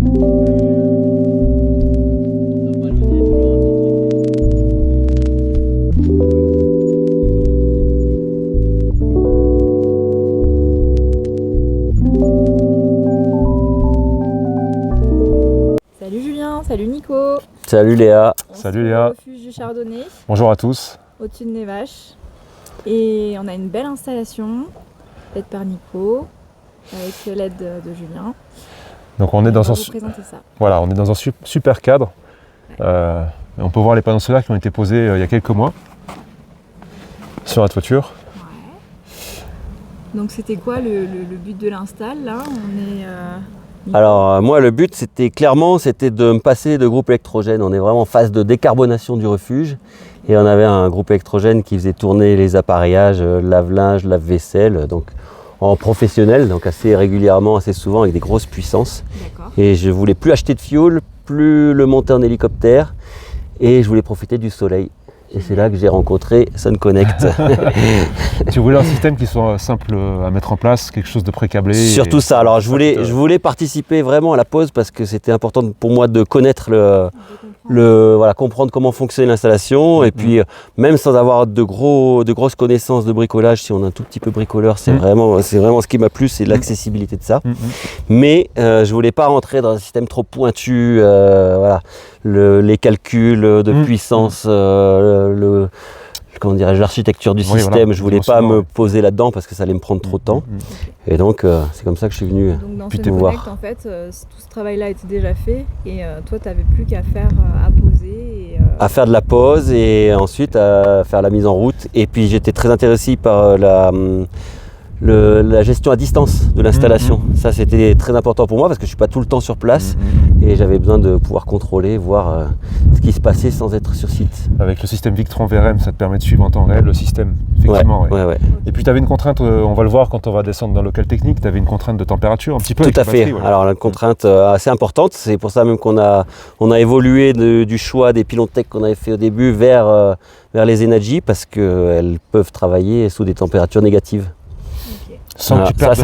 Salut Julien, salut Nico. Salut Léa. Salut Léa. Au refuge du Chardonnay, Bonjour à tous. au-dessus de Nevache. Et on a une belle installation, faite par Nico, avec l'aide de Julien. Donc on est On dans va un, vous présenter ça. voilà, on est dans un super cadre. Et on peut voir les panneaux solaires qui ont été posés il y a quelques mois sur la toiture. Donc c'était quoi le but de l'install là? Alors moi le but c'était de me passer de groupe électrogène. On est vraiment en phase de décarbonation du refuge. Et on avait un groupe électrogène qui faisait tourner les appareillages, lave-linge, lave-vaisselle, donc en professionnel, donc assez régulièrement, assez souvent avec des grosses puissances. D'accord. Et je voulais plus acheter de fioul, plus le monter en hélicoptère. Et je voulais profiter du soleil. Et c'est là que j'ai rencontré SunConnect. Tu voulais un système qui soit simple à mettre en place, quelque chose de précablé. Surtout ça. Alors je voulais participer vraiment à la pause parce que c'était important pour moi de connaître comprendre comment fonctionne l'installation. Et puis même sans avoir de grosses connaissances de bricolage, si on est un tout petit peu bricoleur, c'est vraiment ce qui m'a plu, c'est l'accessibilité de ça. Mais je voulais pas rentrer dans un système trop pointu. Les calculs de puissance, l'architecture du système, je voulais pas me poser là-dedans parce que ça allait me prendre trop de temps. Et donc c'est comme ça que je suis venu te voir. En fait, tout ce travail-là était déjà fait et toi tu n'avais plus qu'à faire à poser. À faire de la pose et ensuite à faire la mise en route. Et puis j'étais très intéressé par la gestion à distance de l'installation. Ça c'était très important pour moi parce que je ne suis pas tout le temps sur place et j'avais besoin de pouvoir contrôler, voir ce qui se passait sans être sur site. Avec le système Victron VRM, ça te permet de suivre en temps réel le système, effectivement. Ouais. Et puis tu avais une contrainte, on va le voir quand on va descendre dans le local technique, tu avais une contrainte de température un petit peu. Tout à fait. Alors la contrainte assez importante, c'est pour ça même qu'on a évolué du choix des pylônes tech qu'on avait fait au début vers les Energy parce qu'elles peuvent travailler sous des températures négatives. Sans que tu perdes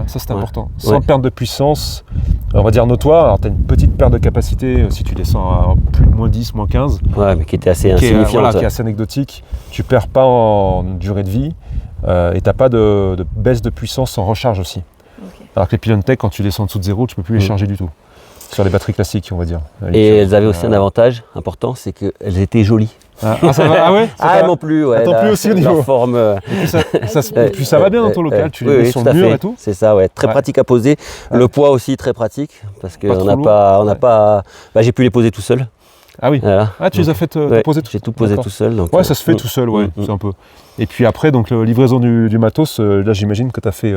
ça c'est important. Sans perte de puissance, on va dire notoire. Alors tu as une petite perte de capacité si tu descends à plus de moins 10, moins 15. Ouais, mais qui était assez insignifiante. Qui est assez anecdotique. Tu perds pas en durée de vie et tu n'as pas de baisse de puissance en recharge aussi. Alors que les pylônes tech, quand tu descends en dessous de zéro, tu ne peux plus les charger du tout. Sur les batteries classiques, on va dire. Et elles avaient aussi un avantage important, c'est qu'elles étaient jolies. Ça va, ouais. Non plus, ouais. Non plus aussi au niveau. Leur forme. Et puis ça va bien dans ton local, tu les mets sur le mur et tout. C'est ça, ouais. Très pratique à poser. Le poids aussi très pratique parce que j'ai pu les poser tout seul. Ah oui. Voilà. Ah, tu les as fait poser tout seul. J'ai tout posé tout seul. Donc, ça se fait tout seul, c'est un peu. Et puis après, donc la livraison du matos, là j'imagine que tu as fait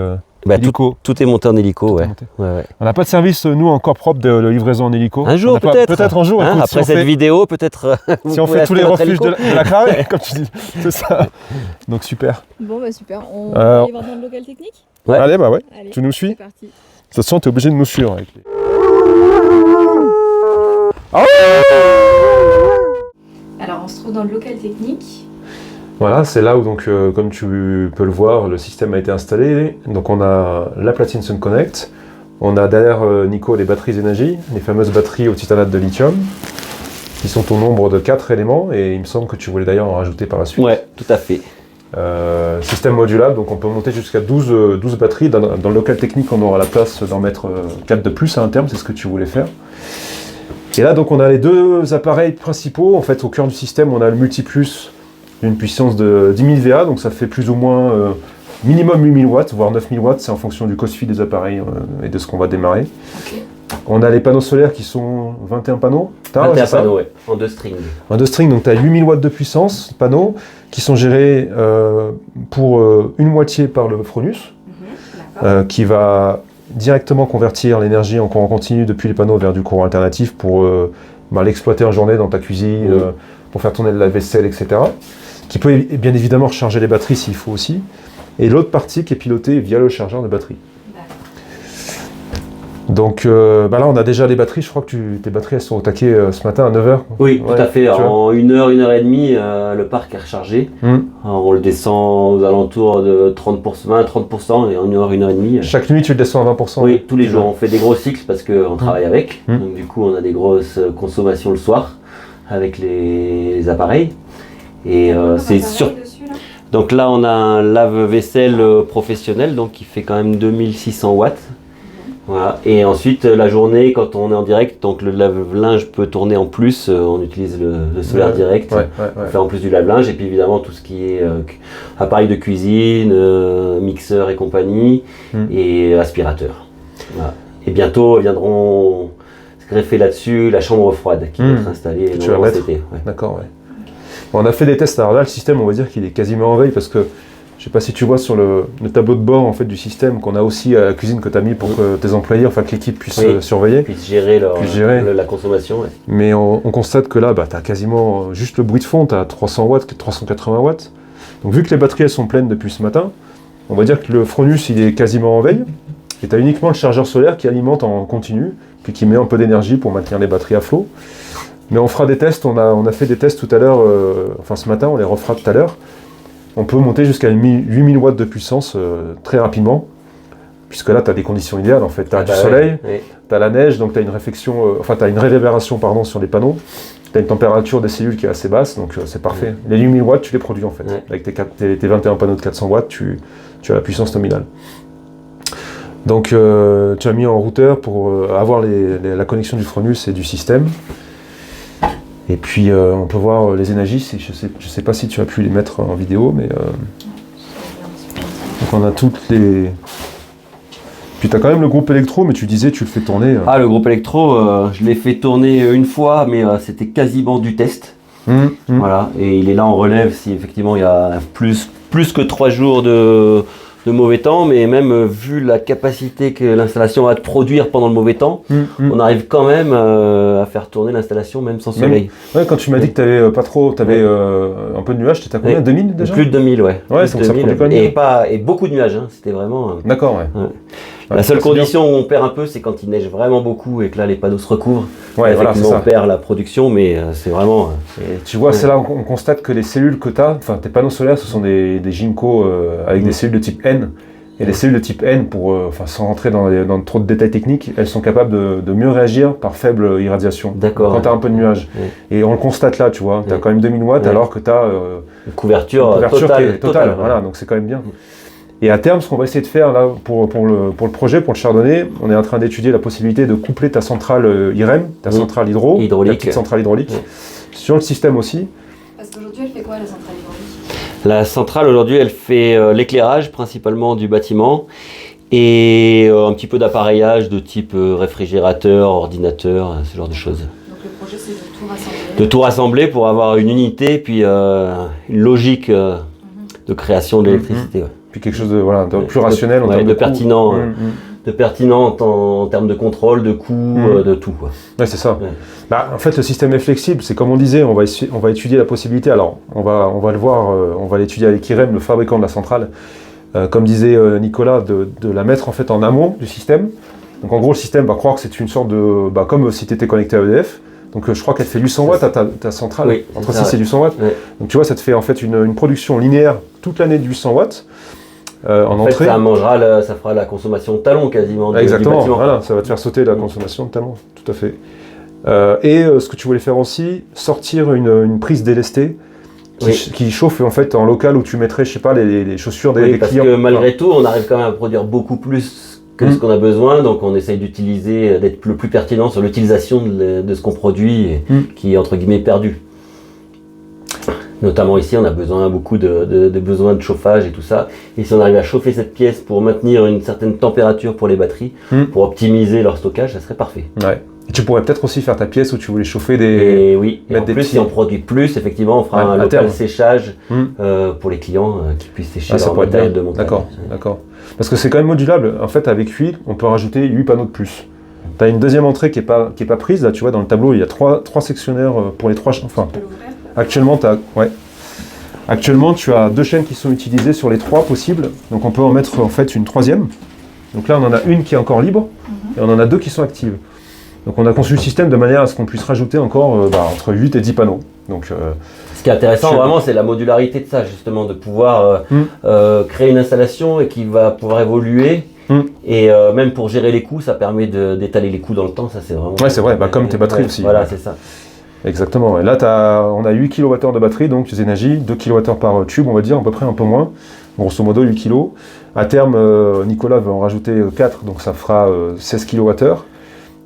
hélico. Tout est monté en hélico, ouais. On n'a pas de service, nous, encore propre de livraison en hélico. Un jour, peut-être. Peut-être un jour. Écoute, après cette vidéo, peut-être. Si on fait tous les refuges de la carré, comme tu dis. C'est ça. Donc super. Bon, super. On va aller voir dans le local technique. Allez, tu nous suis. C'est parti. De toute façon, tu es obligé de nous suivre. Alors, on se trouve dans le local technique. Voilà, c'est là où, donc, comme tu peux le voir, le système a été installé. Donc on a la platine SunConnect, on a derrière Nico les batteries Energy, les fameuses batteries au titanate de lithium, qui sont au nombre de 4 éléments, et il me semble que tu voulais d'ailleurs en rajouter par la suite. Ouais, tout à fait. Système modulable, donc on peut monter jusqu'à 12 batteries. Dans le local technique, on aura la place d'en mettre 4 de plus à un terme, c'est ce que tu voulais faire. Et là, donc on a les deux appareils principaux. En fait, au cœur du système, on a le Multiplus d'une puissance de 10 000 VA, donc ça fait plus ou moins minimum 8000 watts, voire 9000 watts, c'est en fonction du COSFI des appareils et de ce qu'on va démarrer. Okay. On a les panneaux solaires qui sont 21 panneaux. 21 panneaux, ouais, en 2 strings. En 2 strings, donc tu as 8000 watts de puissance, panneaux, qui sont gérés pour une moitié par le Fronus, qui va directement convertir l'énergie en courant continu depuis les panneaux vers du courant alternatif pour l'exploiter en journée dans ta cuisine, pour faire tourner de la vaisselle, etc. Qui peut bien évidemment recharger les batteries s'il faut aussi. Et l'autre partie qui est pilotée via le chargeur de batterie. Donc là, on a déjà les batteries. Je crois que tes batteries, elles sont au taquet ce matin à 9h. Oui, tout à fait. En 1 heure et demie, le parc est rechargé. On le descend aux alentours de 20-30% et en 1 heure et demie. Chaque nuit, tu le descends à 20%? Oui, tous les jours. On fait des gros cycles parce qu'on travaille avec. Donc du coup, on a des grosses consommations le soir avec les appareils. Et c'est sûr. Donc là, on a un lave-vaisselle professionnel donc qui fait quand même 2600 watts. Voilà. Et ensuite, la journée, quand on est en direct, donc le lave-linge peut tourner en plus. On utilise le solaire direct pour faire en plus du lave-linge. Et puis évidemment, tout ce qui est appareil de cuisine, mixeur et compagnie, et aspirateur. Voilà. Et bientôt, viendront se greffer là-dessus la chambre froide qui va être installée cet été. D'accord, ouais. On a fait des tests. Alors là, le système, on va dire qu'il est quasiment en veille parce que je sais pas si tu vois sur le tableau de bord en fait, du système qu'on a aussi à la cuisine que tu as mis pour que tes employés, enfin que l'équipe puisse surveiller. Puisse gérer la consommation. Ouais. Mais on constate que là, tu as quasiment juste le bruit de fond, tu as 300 watts, 380 watts. Donc vu que les batteries elles sont pleines depuis ce matin, on va dire que le Fronus il est quasiment en veille. Et tu as uniquement le chargeur solaire qui alimente en continu, puis qui met un peu d'énergie pour maintenir les batteries à flot. Mais on fera des tests, on a fait des tests tout à l'heure, enfin ce matin, on les refera tout à l'heure. On peut monter jusqu'à 8000 watts de puissance très rapidement, puisque là tu as des conditions idéales en fait. Tu as du soleil, tu as la neige, donc tu as une réflexion, tu as une réverbération sur les panneaux, tu as une température des cellules qui est assez basse, donc c'est parfait. Les 8000 watts tu les produis en fait. Avec tes 21 panneaux de 400 watts, tu as la puissance nominale. Donc tu as mis en routeur pour avoir la connexion du Fronus et du système. Et puis on peut voir les énergies, je sais pas si tu as pu les mettre en vidéo, mais donc on a toutes les... Puis tu as quand même le groupe électro, mais tu disais tu le fais tourner. Ah, le groupe électro, je l'ai fait tourner une fois, mais c'était quasiment du test. Voilà, et il est là en relève si effectivement il y a plus que 3 jours de mauvais temps, mais même vu la capacité que l'installation a de produire pendant le mauvais temps, on arrive quand même à faire tourner l'installation même sans soleil. Ouais, quand tu m'as dit que tu avais pas trop, tu avais un peu de nuages, tu étais à combien? 2000 déjà? Plus de 2000, ouais. Ouais, donc ça produit quand même. Et beaucoup de nuages, c'était vraiment... D'accord, ouais. La seule condition où on perd un peu, c'est quand il neige vraiment beaucoup et que là les panneaux se recouvrent. Ouais, effectivement, on perd la production, mais c'est vraiment... Tu vois, c'est là où on constate que les cellules que tu as, enfin tes panneaux solaires, ce sont des Jinko avec des cellules de type N. Et les cellules de type N, sans rentrer dans trop de détails techniques, elles sont capables de mieux réagir par faible irradiation. D'accord. Quand tu as un peu de nuages. Et on le constate là, tu vois, tu as quand même 2000 watts alors que tu as une couverture totale. Voilà, donc c'est quand même bien. Et à terme, ce qu'on va essayer de faire là pour le projet, pour le chardonnay, on est en train d'étudier la possibilité de coupler ta centrale IREM, ta centrale hydraulique, ta petite centrale hydraulique, sur le système aussi. Parce qu'aujourd'hui, elle fait quoi la centrale hydraulique? La centrale aujourd'hui, elle fait l'éclairage principalement du bâtiment et un petit peu d'appareillage de type réfrigérateur, ordinateur, ce genre de choses. Donc le projet, c'est de tout rassembler. De tout rassembler pour avoir une unité, puis une logique de création d'électricité. Puis quelque chose de plus rationnel en termes de pertinent. De pertinent en termes de contrôle, de coût, de tout. Quoi. Ouais, c'est ça. Ouais. En fait, le système est flexible. C'est comme on disait, on va étudier la possibilité. Alors, on va le voir, on va l'étudier avec IREM, le fabricant de la centrale. Comme disait Nicolas, de la mettre en fait en amont du système. Donc, en gros, le système va croire que c'est une sorte de... comme si tu étais connecté à EDF. Donc, je crois qu'elle fait 800 watts à ta centrale. Oui, entre 6 et 800 watts. Ouais. Donc, tu vois, ça te fait en fait une production linéaire toute l'année de 800 watts. En fait, ça fera la consommation de talons quasiment. Exactement, voilà, ça va te faire sauter la consommation de talons, tout à fait. Ce que tu voulais faire aussi, sortir une prise délestée qui chauffe en fait en local où tu mettrais, je sais pas, les chaussures des clients. Parce que malgré tout, on arrive quand même à produire beaucoup plus que ce qu'on a besoin, donc on essaye d'être le plus pertinent sur l'utilisation de ce qu'on produit qui est entre guillemets perdu. Notamment ici, on a beaucoup de besoins de chauffage et tout ça. Et si on arrive à chauffer cette pièce pour maintenir une certaine température pour les batteries, pour optimiser leur stockage, ça serait parfait. Ouais. Et tu pourrais peut-être aussi faire ta pièce où tu voulais chauffer et en plus, si on produit plus, effectivement, on fera un local séchage pour les clients qui puissent sécher leur matériel de montage. D'accord. Parce que c'est quand même modulable. En fait, avec 8, on peut rajouter 8 panneaux de plus. Tu as une deuxième entrée qui est pas prise. Là, tu vois, dans le tableau, il y a 3 sectionnaires pour les 3... Enfin, Actuellement, tu as 2 chaînes qui sont utilisées sur les 3 possibles. Donc on peut en mettre en fait une 3e. Donc là, on en a une qui est encore libre et on en a 2 qui sont actives. Donc on a conçu le système de manière à ce qu'on puisse rajouter encore entre 8 et 10 panneaux. Donc, ce qui est intéressant vraiment, c'est la modularité de ça, justement, de pouvoir créer une installation et qui va pouvoir évoluer. Et même pour gérer les coûts, ça permet d'étaler les coûts dans le temps. Ça, c'est vraiment. Ouais, c'est vrai, comme tes batteries aussi. Voilà, c'est ça. Exactement. Et là, on a 8 kWh de batterie, donc Zenergy, 2 kWh par tube, on va dire, à peu près un peu moins. Grosso modo, 8 kg. À terme, Nicolas veut en rajouter 4, donc ça fera 16 kWh,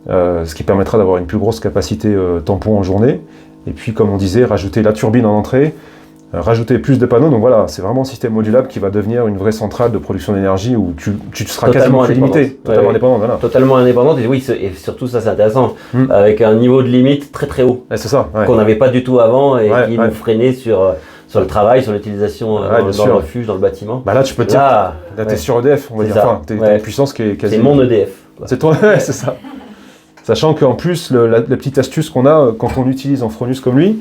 ce qui permettra d'avoir une plus grosse capacité tampon en journée. Et puis, comme on disait, rajouter la turbine en entrée, rajouter plus de panneaux. Donc voilà, c'est vraiment un système modulable qui va devenir une vraie centrale de production d'énergie où tu seras quasiment plus limité. Totalement indépendant, voilà. Totalement indépendante, et oui, et surtout ça c'est intéressant, avec un niveau de limite très très haut. C'est ça. Qu'on n'avait pas du tout avant et qui nous freinait sur le travail, sur l'utilisation dans le refuge, dans le bâtiment. Bah là, tu peux te dire, là tu es sur EDF, on va dire. Enfin, tu as une puissance qui est quasi. C'est mon EDF. C'est toi, c'est ça. Sachant qu'en plus, la petite astuce qu'on a quand on utilise en Fronius comme lui,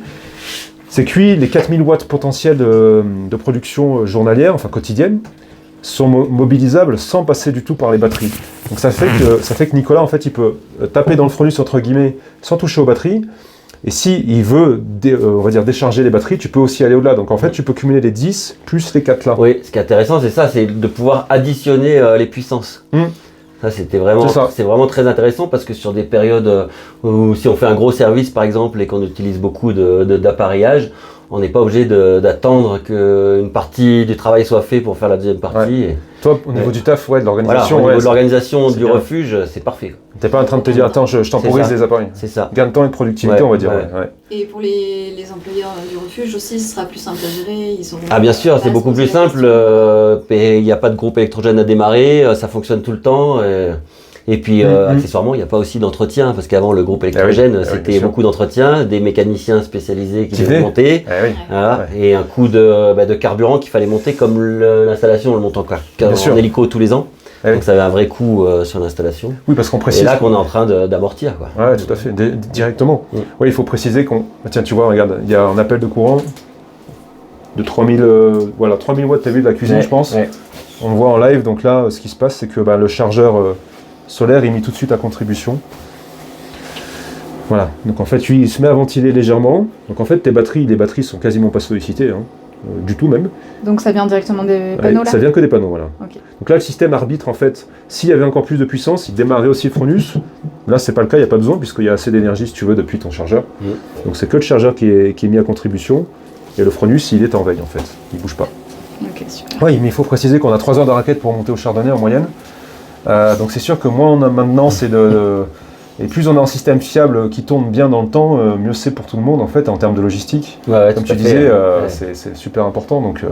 c'est que lui, les 4000 watts potentiels de production journalière, enfin quotidienne, sont mobilisables sans passer du tout par les batteries. Donc ça fait que Nicolas, en fait, il peut taper dans le Fronius, entre guillemets, sans toucher aux batteries. Et s'il veut, on va dire, décharger les batteries, tu peux aussi aller au-delà. Donc en fait, tu peux cumuler les 10 plus les 4 là. Oui, ce qui est intéressant, c'est ça, c'est de pouvoir additionner les puissances. Ça, c'est vraiment très intéressant parce que sur des périodes où si on fait un gros service par exemple et qu'on utilise beaucoup d'appareillage, on n'est pas obligé d'attendre qu'une partie du travail soit fait pour faire la deuxième partie. Et, toi, au niveau du taf, de l'organisation, au niveau de l'organisation du refuge, c'est parfait. T'es pas en train de te dire, attends, je temporise les appareils. C'est ça. Gain de temps et de productivité, on va dire. Et pour les employeurs du refuge aussi, ce sera plus simple à gérer. Bien sûr, c'est beaucoup plus simple. Il n'y a pas de groupe électrogène à démarrer, ça fonctionne tout le temps. Et puis, accessoirement, il n'y a pas aussi d'entretien, parce qu'avant, le groupe électrogène, c'était beaucoup d'entretien, des mécaniciens spécialisés qui devaient monter, et un coût de carburant qu'il fallait monter, comme l'installation, on le monte en hélico tous les ans. Donc ça avait un vrai coût sur l'installation. Oui, parce qu'on précise. Et là qu'on est en train d'amortir. Oui, tout à fait, directement. Oui, il faut préciser qu'on... Tiens, tu vois, regarde, il y a un appel de courant de 3000 watts, tu as vu, de la cuisine, je pense. On le voit en live, donc là, ce qui se passe, c'est que le chargeur solaire est mis tout de suite à contribution. Voilà, donc en fait, lui, il se met à ventiler légèrement. Donc en fait, les batteries sont quasiment pas sollicitées, du tout même. Donc ça vient directement des panneaux là ? Ça vient que des panneaux, voilà. Okay. Donc là, le système arbitre, en fait, s'il y avait encore plus de puissance, il démarrait aussi le Fronius. Là, c'est pas le cas, il n'y a pas besoin, puisqu'il y a assez d'énergie, si tu veux, depuis ton chargeur. Donc c'est que le chargeur qui est mis à contribution. Et le Fronius, il est en veille, en fait. Il bouge pas. Ok, super. Oui, mais il faut préciser qu'on a 3 heures de raquette pour monter au chardonnay en moyenne. Donc c'est sûr que moins on a maintenant, et plus on a un système fiable qui tourne bien dans le temps, mieux c'est pour tout le monde en fait en termes de logistique. Comme tu disais, c'est super important. Donc,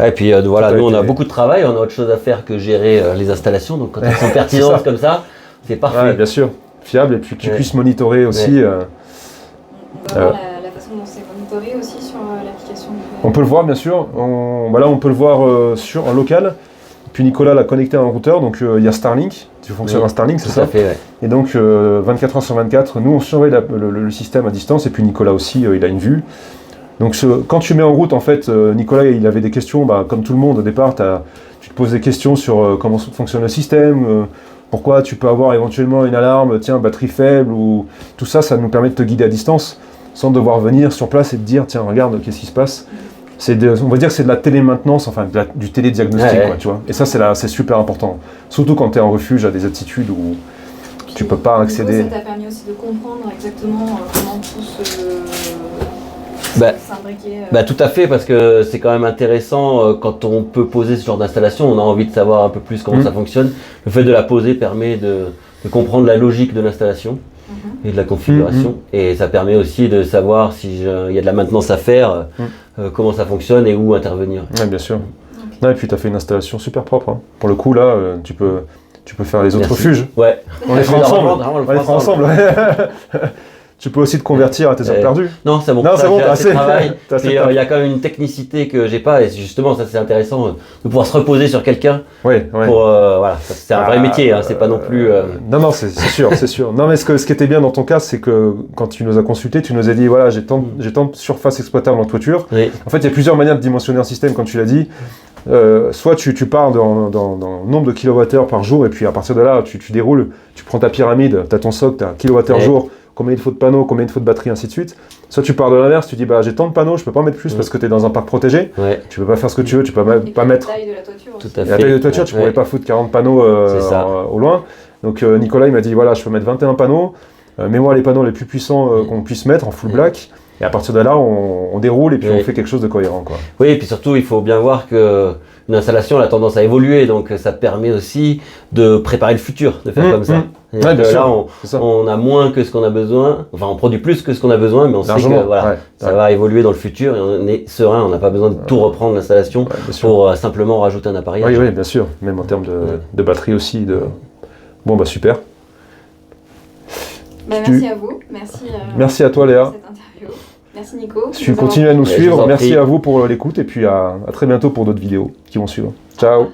et puis voilà, nous on a beaucoup de travail, on a autre chose à faire que gérer les installations. Donc quand elles sont pertinentes comme ça, c'est parfait. Ouais, bien sûr, fiable et puis que tu puisses monitorer aussi. On va voir la façon dont c'est monitoré aussi sur l'application. On peut le voir bien sûr. On peut le voir en local. Puis Nicolas l'a connecté à un routeur, donc il y a Starlink, tu fonctionnes en Starlink, c'est ça ? Tout à fait, Et donc 24 h sur 24, nous on surveille le système à distance, et puis Nicolas aussi, il a une vue. Donc quand tu mets en route, en fait, Nicolas il avait des questions, comme tout le monde au départ, tu te poses des questions sur comment fonctionne le système, pourquoi tu peux avoir éventuellement une alarme, tiens, batterie faible, ou tout ça, ça nous permet de te guider à distance, sans devoir venir sur place et te dire, tiens, regarde, qu'est-ce qui se passe ? On va dire que c'est de la télémaintenance, enfin du télédiagnostic, tu vois. Et ça, c'est super important. Surtout quand tu es en refuge à des altitudes où tu peux pas accéder. Ça t'a permis aussi de comprendre exactement comment tout s'imbriquer. Tout à fait, parce que c'est quand même intéressant quand on peut poser ce genre d'installation, on a envie de savoir un peu plus comment ça fonctionne. Le fait de la poser permet de comprendre la logique de l'installation. Et de la configuration, et ça permet aussi de savoir s'il y a de la maintenance à faire, comment ça fonctionne et où intervenir. Oui, bien sûr. Et puis tu as fait une installation super propre. Pour le coup, là, tu peux faire les autres refuges. Ouais. On les fera ensemble. Tu peux aussi te convertir à tes heures perdues. Non, c'est bon. J'ai assez de travail. Il y a quand même une technicité que j'ai pas, et justement, ça c'est intéressant de pouvoir se reposer sur quelqu'un. Voilà, c'est un vrai métier, c'est pas non plus. Non, c'est sûr, c'est sûr. Non, mais ce qui était bien dans ton cas, c'est que quand tu nous as consulté, tu nous as dit voilà, j'ai tant de surface exploitable en toiture. Oui. En fait, il y a plusieurs manières de dimensionner un système, comme tu l'as dit. soit tu pars dans nombre de kilowattheures par jour, et puis à partir de là, tu déroules, tu prends ta pyramide, tu as ton socle, tu as kilowattheures jour, combien il faut de panneaux, combien il faut de batteries, ainsi de suite. Soit tu pars de l'inverse, tu dis bah j'ai tant de panneaux, je peux pas en mettre plus parce que tu es dans un parc protégé, tu peux pas faire ce que tu veux, tu peux pas mettre... La taille de la toiture aussi. Tout à fait. La taille de toiture, tu pourrais pas foutre 40 panneaux au loin. Donc Nicolas il m'a dit voilà, je peux mettre 21 panneaux, mets-moi les panneaux les plus puissants qu'on puisse mettre en full black. Et à partir de là, on déroule et puis on fait quelque chose de cohérent, quoi. Oui, et puis surtout, il faut bien voir que une installation elle a tendance à évoluer, donc ça permet aussi de préparer le futur, de faire comme ça. Ouais, bien Là, sûr, on a moins que ce qu'on a besoin, enfin on produit plus que ce qu'on a besoin, mais on sait que voilà, ça va évoluer dans le futur et on est serein, on n'a pas besoin de tout reprendre l'installation pour simplement rajouter un appareillage. Oui, bien sûr, même en termes de batterie aussi. Bon, bah super. Merci à vous, merci à toi Léa. Pour cette interview. Merci Nico. Tu continues à nous suivre, merci à vous pour l'écoute et puis à très bientôt pour d'autres vidéos qui vont suivre. Ciao.